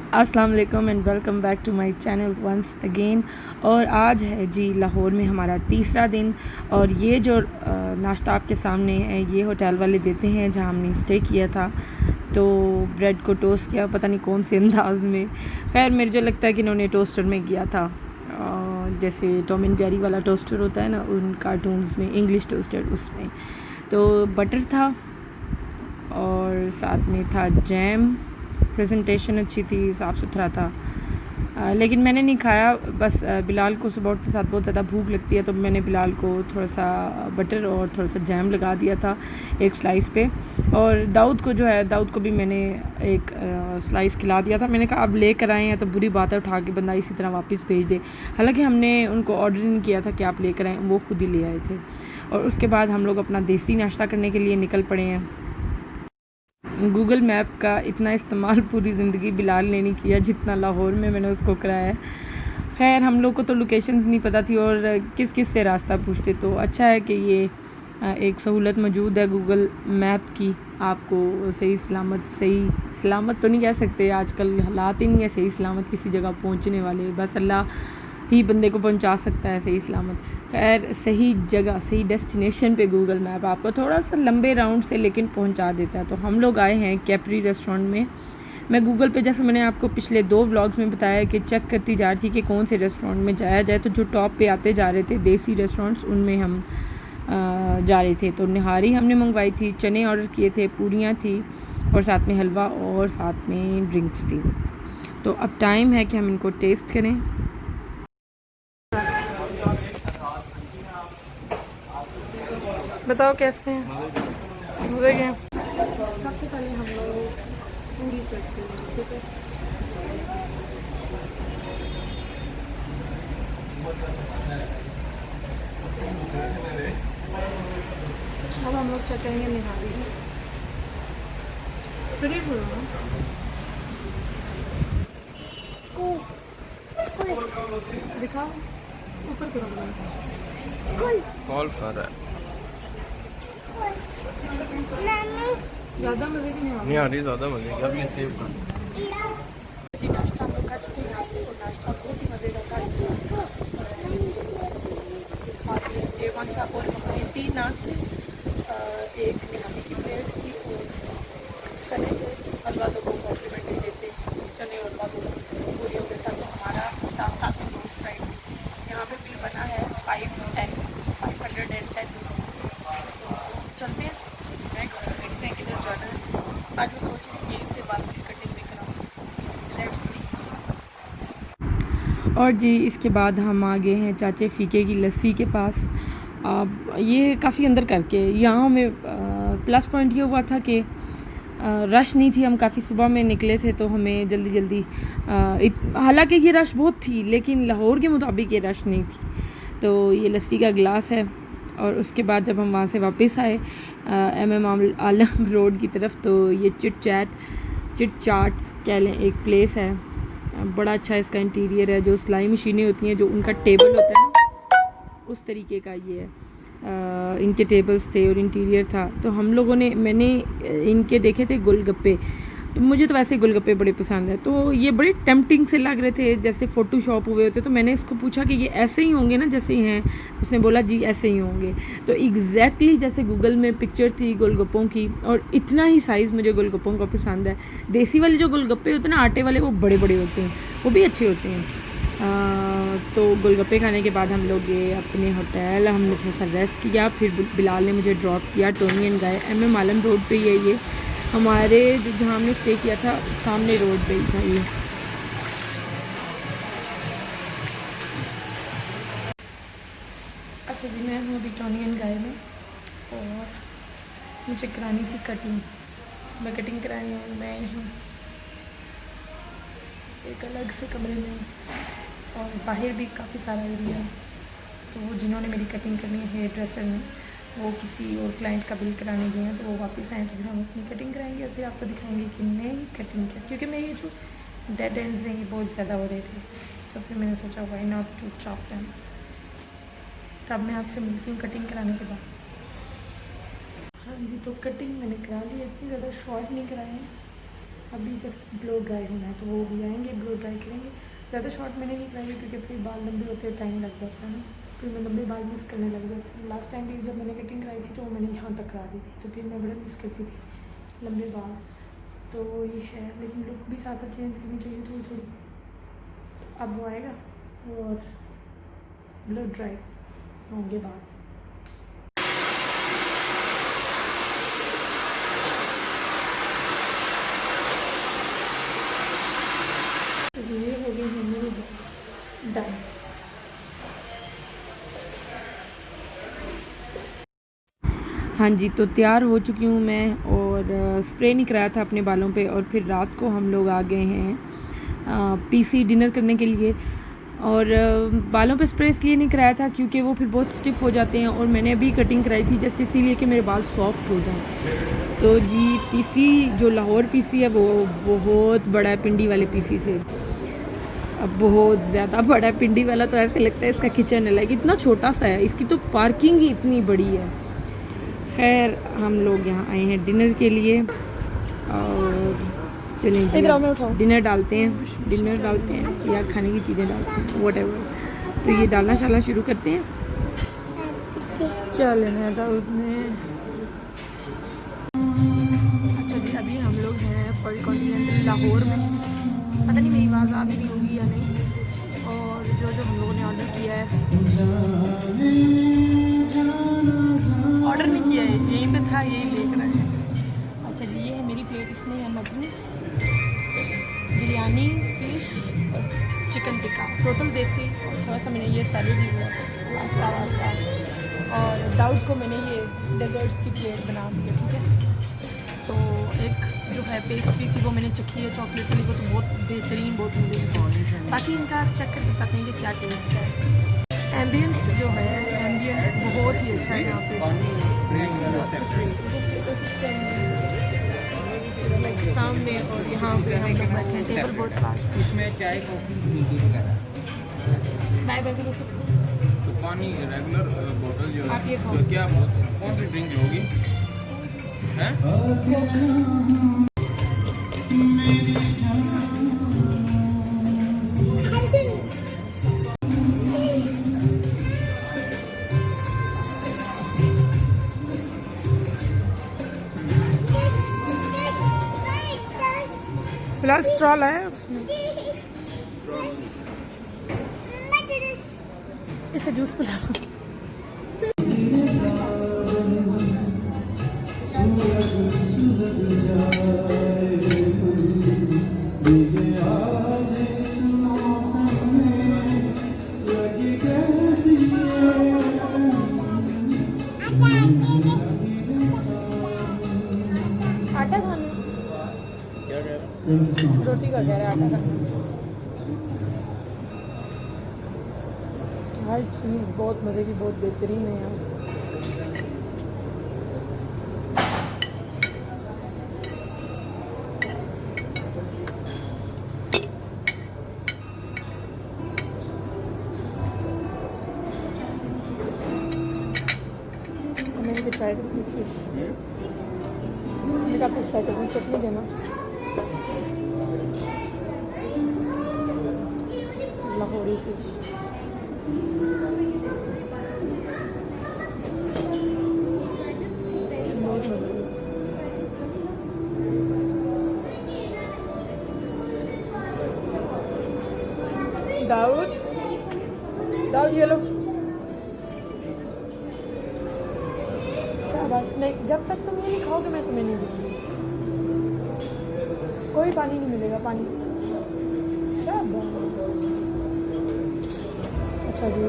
अस्सलाम वालेकुम and welcome back to my channel once again. और आज है जी लाहौर में हमारा तीसरा दिन। और ये जो नाश्ता आपके सामने है ये होटल वाले देते हैं जहाँ हमने स्टे किया था। तो ब्रेड को टोस्ट किया, पता नहीं कौन से अंदाज में। खैर मुझे जो लगता है कि इन्होंने टोस्टर में किया था, जैसे टॉम एंड जेरी वाला टोस्टर होता है ना उन कार्टून्स में, इंग्लिश टोस्टर उसमें। तो बटर था और साथ में था जैम। प्रेजेंटेशन अच्छी थी, साफ़ सुथरा था। लेकिन मैंने नहीं खाया। बस बिलाल को सुबह उठते साथ बहुत ज़्यादा भूख लगती है, तो मैंने बिलाल को थोड़ा सा बटर और थोड़ा सा जैम लगा दिया था एक स्लाइस पे। और दाऊद को जो है, दाऊद को भी मैंने एक स्लाइस खिला दिया था। मैंने कहा अब लेकर आए हैं तो बुरी बात है उठा के बंदा इसी तरह वापस भेज दे। हालांकि हमने उनको ऑर्डर नहीं किया था कि आप लेकर आएँ, वो खुद ही ले आए थे। और उसके बाद हम लोग अपना देसी नाश्ता करने के लिए निकल पड़े हैं। गूगल मैप का इतना इस्तेमाल पूरी ज़िंदगी बिलाल ने नहीं किया जितना लाहौर में मैंने उसको कराया है। खैर हम लोग को तो लोकेशंस नहीं पता थी और किस किस से रास्ता पूछते, तो अच्छा है कि ये एक सहूलत मौजूद है गूगल मैप की। आपको सही सलामत तो नहीं कह सकते, आजकल हालात ही नहीं है सही सलामत किसी जगह पहुंचने वाले। बस अल्लाह ही बंदे को पहुंचा सकता है सही सलामत। खैर सही जगह, सही डेस्टिनेशन पे गूगल मैप आपको थोड़ा सा लंबे राउंड से लेकिन पहुंचा देता है। तो हम लोग आए हैं कैपरी रेस्टोरेंट में। मैं गूगल पे, जैसे मैंने आपको पिछले 2 व्लॉग्स में बताया कि चेक करती जा रही थी कि कौन से रेस्टोरेंट में जाया जाए, तो जो टॉप पे आते जा रहे थे देसी रेस्टोरेंट्स उनमें हम जा रहे थे। तो निहारी हमने मंगवाई थी, चने ऑर्डर किए थे, पूरियाँ थी और साथ में हलवा और साथ में ड्रिंक्स थी। तो अब टाइम है कि हम इनको टेस्ट करें। बताओ कैसे हैं? मज़े के? सबसे पहले हम लोग पूरी चटनी, ठीक है। अब हम लोग चेक करेंगे निहारी। फ्री दिखाओ, ऊपर करो। कॉल कर रहा है। ज़्यादा मज़े की नहीं आ रही, ज़्यादा मजे की। अब ये सेव कर। जी नाश्ता हम लोग खा चुके हैं यहाँ से, और नाश्ता बहुत ही मज़े का था। A1 का और हमारे 3 नान थे, एक निहारी की प्लेट थी और चने थे। हलवा तो वो कॉम्प्लीमेंट्री देते, चने और हलवा तो पूरियों के साथ। हमारा था साथ में 2 स्प्राइट। यहाँ पे बिल बना है 510 चलते हैं नेक्स्ट, देखते हैं किधर जाना है। आज मैं सोच रही हूँ यहीं से बाल की कटिंग भी कराऊँ, लेट्स सी। और जी इसके बाद हम आ गए हैं चाचे फीके की लस्सी के पास। अब ये काफ़ी अंदर करके यहाँ में प्लस पॉइंट ये हुआ था कि रश नहीं थी। हम काफ़ी सुबह में निकले थे तो हमें जल्दी जल्दी, हालांकि ये रश बहुत थी लेकिन लाहौर के मुताबिक ये रश नहीं थी। तो ये लस्सी का गिलास है। और उसके बाद जब हम वहाँ से वापस आए MM आलम रोड की तरफ, तो ये चिट चाट कह लें एक प्लेस है। बड़ा अच्छा इसका इंटीरियर है, जो सिलाई मशीनें होती हैं, जो उनका टेबल होता है ना उस तरीके का ये है। इनके टेबल्स थे और इंटीरियर था। तो हम लोगों ने, मैंने इनके देखे थे गोलगप्पे, तो मुझे तो वैसे गोलगप्पे बड़े पसंद है। तो ये बड़े टेम्पटिंग से लग रहे थे, जैसे फ़ोटोशॉप हुए होते। तो मैंने इसको पूछा कि ये ऐसे ही होंगे ना जैसे ही हैं? उसने बोला जी ऐसे ही होंगे। तो एग्जैक्टली जैसे गूगल में पिक्चर थी गोलगप्पों की, और इतना ही साइज़ मुझे गोलगप्पों का पसंद है। देसी वाले जो गोलगप्पे होते हैं ना आटे वाले, वो बड़े बड़े होते हैं, वो भी अच्छे होते हैं। तो गोलगप्पे खाने के बाद हम लोग गए अपने होटल। हमने थोड़ा सा रेस्ट किया, फिर बिलाल ने मुझे ड्रॉप किया टोनी एंड गए MM आलम रोड पे ही है ये हमारे, जो जहाँ हमने स्टे किया था सामने रोड पे ही था ये। अच्छा जी, मैं हूँ अभी टोनी एंड गाय में और मुझे करानी थी कटिंग। मैं कटिंग कराई हूँ, मैं हूँ एक अलग से कमरे में और बाहर भी काफ़ी सारा एरिया है। तो वो जिन्होंने मेरी कटिंग करनी है हेयर ड्रेसर में, वो किसी और क्लाइंट का बिल कराने गए हैं, तो वो वापस आए तो फिर हम अपनी कटिंग कराएंगे और फिर आपको दिखाएंगे कि नई कटिंग क्या। क्योंकि मैं ये जो डेड एंड्स हैं ये बहुत ज़्यादा हो रहे थे, तो फिर मैंने सोचा why not to chop them. तो अब मैं आपसे मिलती हूँ कटिंग कराने के बाद। हाँ जी, तो कटिंग मैंने करा ली, इतनी ज़्यादा शॉर्ट नहीं कराए हैं, अभी जस्ट ब्लो ड्राई होना है, तो वो भी आएंगे, ब्लो ड्राई करेंगे। ज़्यादा शॉर्ट मैंने नहीं कराई क्योंकि फिर बाल लंबे होते हैं, टाइम लग जाता है ना, फिर मैं लंबे बाल मिस करने लग जाती हूँ। लास्ट टाइम भी जब मैंने कटिंग कराई थी तो वो मैंने यहाँ तक करा दी थी, तो फिर मैं बड़ा मिस करती थी लंबे बाल। तो ये है, लेकिन लुक भी साथ साथ चेंज करनी चाहिए थोड़ी थोड़ी। अब वो आएगा और ब्लो ड्राई होंगे बाल। तो ये हो गई है मेरी डन। हाँ जी, तो तैयार हो चुकी हूँ मैं, और स्प्रे नहीं कराया था अपने बालों पे। और फिर रात को हम लोग आ गए हैं पीसी डिनर करने के लिए। और बालों पे स्प्रे इसलिए नहीं कराया था क्योंकि वो फिर बहुत स्टिफ़ हो जाते हैं, और मैंने अभी कटिंग कराई थी जस्ट इसीलिए कि मेरे बाल सॉफ्ट हो जाएं। तो जी पीसी जो लाहौर पीसी है वो बहुत बड़ा है पिंडी वाले पीसी से, अब बहुत ज़्यादा बड़ा है। पिंडी वाला तो ऐसे लगता है इसका किचन है, लाइक इतना छोटा सा है, इसकी तो पार्किंग ही इतनी बड़ी है। खैर हम लोग यहाँ आए हैं डिनर के लिए, और चलें जी डिनर डालते हैं या खाने की चीज़ें डालते हैं, व्हाटएवर। तो ये डालना शालना शुरू करते हैं। क्या लेना है दाऊद ने? अच्छा जी, अभी हम लोग हैं फर्स्ट कॉन्टिनेंटल लाहौर में। पता नहीं मेरी आवाज़ आ भी नहीं होगी या नहीं। और जो हम लोगों ने ऑर्डर किया है, ऑर्डर नहीं किया है, यहीं पे था, यही लेकर आए हैं। अच्छा जी, ये है मेरी प्लेट, इसमें है मटन, बिरयानी, फिश और चिकन टिक्का, टोटल देसी। और थोड़ा सा मैंने ये सैलड लिया है, पास्ता वास्ता। और दाऊद को मैंने ये डेजर्ट्स की प्लेट बना दी है, ठीक है। तो एक जो है पेस्ट्री सी वो मैंने चखी है चॉकलेट वाली, वो तो बहुत बेहतरीन, बहुत मज़े। बाकी इनका चेक करके बताते हैं कि क्या टेस्ट है। एम्बियंस जो है, एम्बियंस बहुत ही अच्छा है यहाँ पे, लाइक सामने। और यहाँ पे हम लोग बैठे हैं, टेबल बहुत पास। इसमें चाय कॉफ़ी मिलती वगैरह। बाय बाय करो सबको। तो पानी रेगुलर बोतल जो आप ये खाओ। तो क्या कौन सी ड्रिंक होगी हैं? फिलहाल स्ट्रॉ लाया उसने, इसे जूस पिला लो। आटा खाना, रोटी का कह रहा है, आटा खाना। हर चीज़ बहुत मज़े की, बहुत बेहतरीन है यहाँ। मैंने ट्राई की फिश, मैंने कहा फिश ट्राई करूँ, चटनी देना। लाहौरी फिश, बहुत मज़े। दाऊद, दाऊद ये लो। शाबाश। नहीं, जब तक तुम ये नहीं खाओगे मैं तुम्हें नहीं दूँगी। कोई पानी नहीं मिलेगा, पानी। शाबाश। अच्छा जी,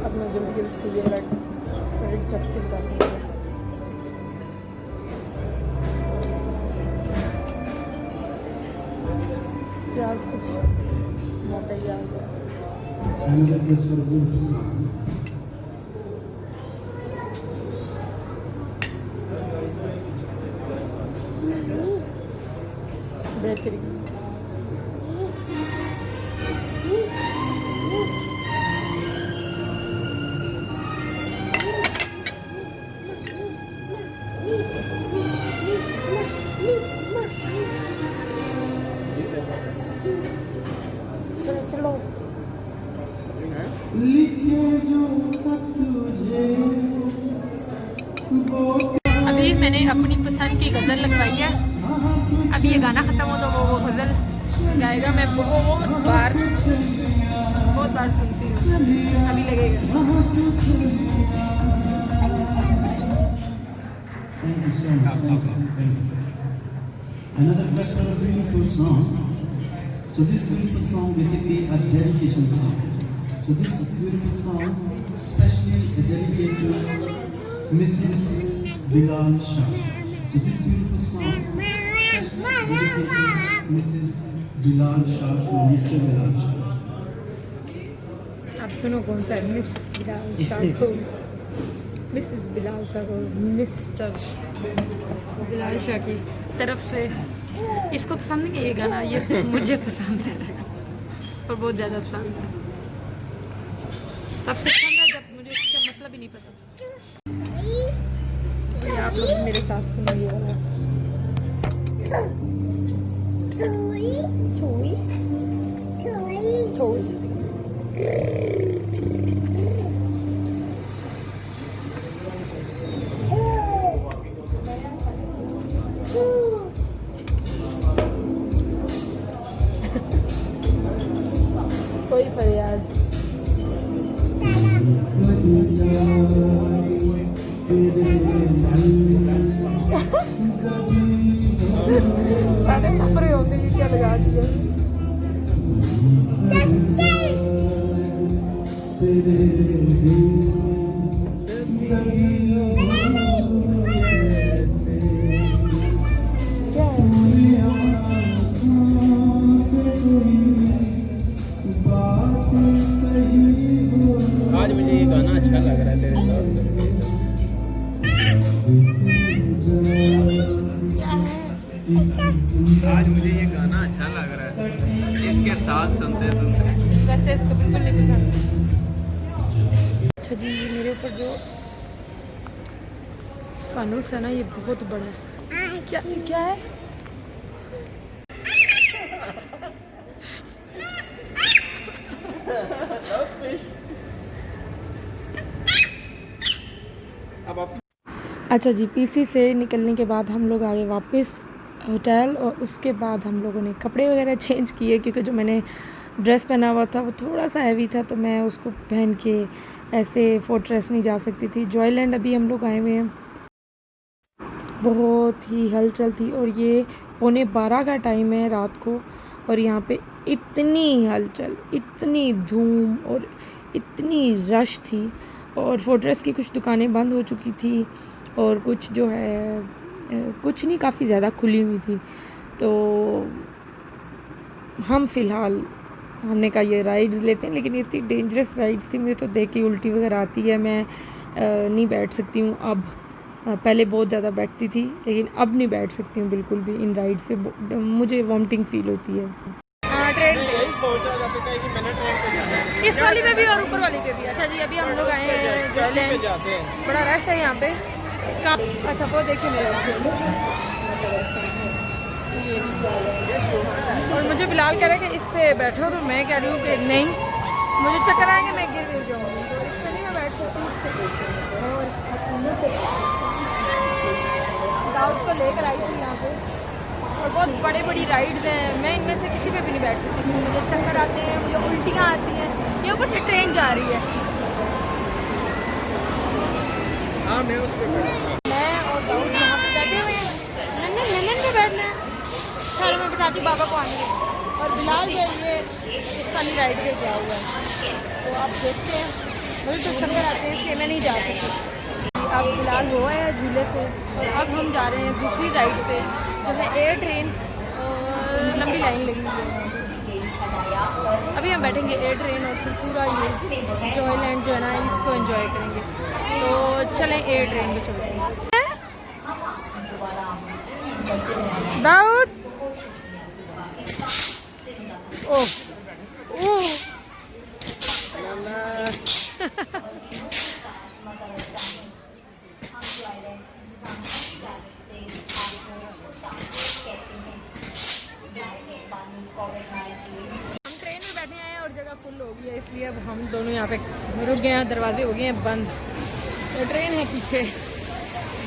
अपना जल्दी जल्दी से ये रेड चटके बताते हैं। प्याज कुछ मोटा ही आ गया। बेहतरीन। चलो अभी मैंने अपनी पसंद की गज़ल लगवाई है। अभी ये गाना ख़त्म हो तो वो गज़ल गाएगा। मैं बहुत बार सुनती हूँ, अभी लगेगा। Thank you so much. Thank you. Another request for a beautiful song. So this beautiful song basically a dedication song. So this beautiful song especially dedicated to Mrs. Bilal Shah. So this beautiful song especially dedicated to Mrs. Bilal Shah to Mr. Bilal Shah. आप सुनो कौन सा है? Miss Bilal Shah को, Mrs Bilal Shah को, mister Bilal Shah की तरफ से। इसको पसंद नहीं है ये गाना, ये सिर्फ मुझे पसंद है और बहुत ज़्यादा पसंद है। तब से पसंद है जब मुझे इसका मतलब ही नहीं पता। तो ये आप लोग मेरे साथ सुनिए वाला। छोई छोई कोई फरियाद। सारे कपड़े होते हैं, क्या लगा दिया। क्या है? आज मुझे ये गाना अच्छा लग रहा है तेरे साथ सुन के। आज मुझे ये गाना अच्छा लग रहा है इसके साथ सुनते सुनते। वैसे इसको बिल्कुल नहीं पसंद। अच्छा जी, मेरे ऊपर जो फानूस है ना, ये बहुत बड़ा है। क्या क्या है? अच्छा जी, पीसी से निकलने के बाद हम लोग आए वापस होटल और उसके बाद हम लोगों ने कपड़े वगैरह चेंज किए क्योंकि जो मैंने ड्रेस पहना हुआ था वो थोड़ा सा हैवी था, तो मैं उसको पहन के ऐसे फोर्ट्रेस नहीं जा सकती थी। जॉयलैंड अभी हम लोग आए हुए हैं। बहुत ही हलचल थी और ये 11:15 का टाइम है रात को और यहाँ पे इतनी हलचल, इतनी धूम और इतनी रश थी। और फोर्ट्रेस की कुछ दुकानें बंद हो चुकी थी और कुछ जो है कुछ नहीं, काफ़ी ज़्यादा खुली हुई थी। तो हम फ़िलहाल हमने कहा ये राइड्स लेते हैं, लेकिन ये इतनी डेंजरस राइड्स थी, मुझे तो देख के उल्टी वगैरह आती है। मैं नहीं बैठ सकती हूँ अब। पहले बहुत ज़्यादा बैठती थी लेकिन अब नहीं बैठ सकती हूँ बिल्कुल भी इन राइड्स पे, मुझे वॉमिटिंग फील होती है। ट्रेन इस वाली पे भी और ऊपर वाली पे भी। अच्छा जी, अभी हम लोग आए हैं, बड़ा रश है यहाँ पे। अच्छा वो देखिए मेरे पीछे ये, और मुझे बिलाल कह रहा है कि इस पे बैठो, तो मैं कह रही हूँ कि नहीं, मुझे चक्कर आएंगे, मैं गिर जाऊँगी, तो इस पर नहीं मैं बैठ सकती। और दाऊद को लेकर आई थी यहाँ पे और बहुत बड़ी बड़ी राइड्स हैं, मैं इनमें से किसी पे भी नहीं बैठ सकती क्योंकि मुझे चक्कर आते हैं, मुझे उल्टियाँ आती हैं। ये ऊपर से ट्रेन जा रही है। हाँ मैं उस पर मैं और दाऊद यहाँ पे बैठे हुए हैं, नन्नन पे बैठना है। चलो मैं बिठाती हूँ बाबा को आने, और बिलाल जो ये इस वाली राइड पे गया हुआ है, तो आप देखते हैं। मुझे तो चक्कर आते हैं इसलिए मैं नहीं जा सकती। अब बिलाल हुआ है झूले से और अब हम जा रहे हैं दूसरी राइड पे जो है एयर ट्रेन, और लंबी लाइन लगी हुई है। अभी हम बैठेंगे एयर ट्रेन और फिर पूरा ये जॉयलैंड जो है ना इसको एंजॉय करेंगे। तो चलें एयर ट्रेन पे चलते हैं। दाऊद ओह ओह जगह फुल हो गई है, इसलिए अब हम दोनों यहाँ पे रुक गए हैं, दरवाजे हो गए हैं बंद। तो ट्रेन है पीछे,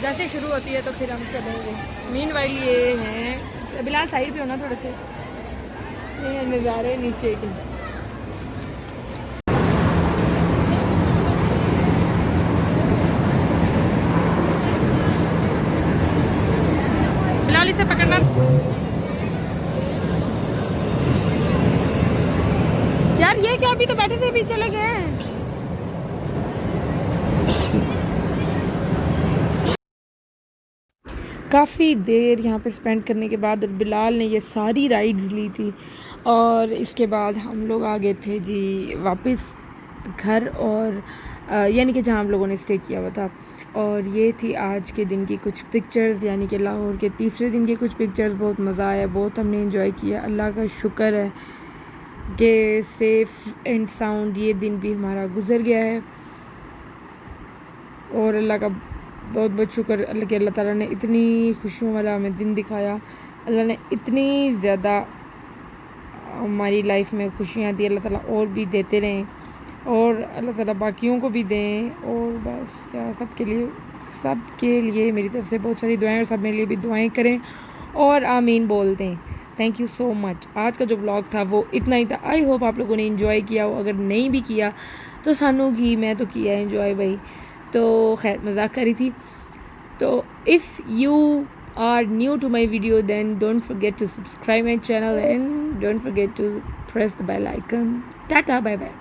जैसे शुरू होती है तो फिर हम चलेंगे। मीनवाइल ये हैं, बिलाल साइड पे होना थोड़े से, ये नज़ारे नीचे के। बिलाल इसे पकड़ना। यार ये क्या, अभी तो बैठे थे, अभी चले गए हैं। काफ़ी देर यहाँ पे स्पेंड करने के बाद और बिलाल ने ये सारी राइड्स ली थी और इसके बाद हम लोग आ गए थे जी वापस घर, और यानी कि जहाँ हम लोगों ने स्टे किया हुआ था। और ये थी आज के दिन की कुछ पिक्चर्स, यानी कि लाहौर के तीसरे दिन की कुछ पिक्चर्स। बहुत मज़ा आया, बहुत हमने एंजॉय किया। अल्लाह का शुक्र है कि सेफ़ एंड साउंड ये दिन भी हमारा गुज़र गया है, और अल्लाह का बहुत बहुत शुक्र अल्लाह के, अल्लाह ताला ने इतनी खुशियों वाला हमें दिन दिखाया। अल्लाह ने इतनी ज़्यादा हमारी लाइफ में खुशियाँ दी, अल्लाह ताला और भी देते रहें, और अल्लाह ताला बाकियों को भी दें। और बस क्या, सबके लिए मेरी तरफ से बहुत सारी दुआएं, और सब मेरे लिए भी दुआएं करें और आमीन बोल दें। Thank you so much. आज का जो व्लॉग था वो इतना ही था। आई होप आप लोगों ने इन्जॉय किया हो, अगर नहीं भी किया तो सानू की, मैं तो किया एंजॉय भाई। तो खैर मजाक करी थी। तो if you are new to my video then don't forget to subscribe my channel and don't forget to press the bell icon. Tata, bye bye.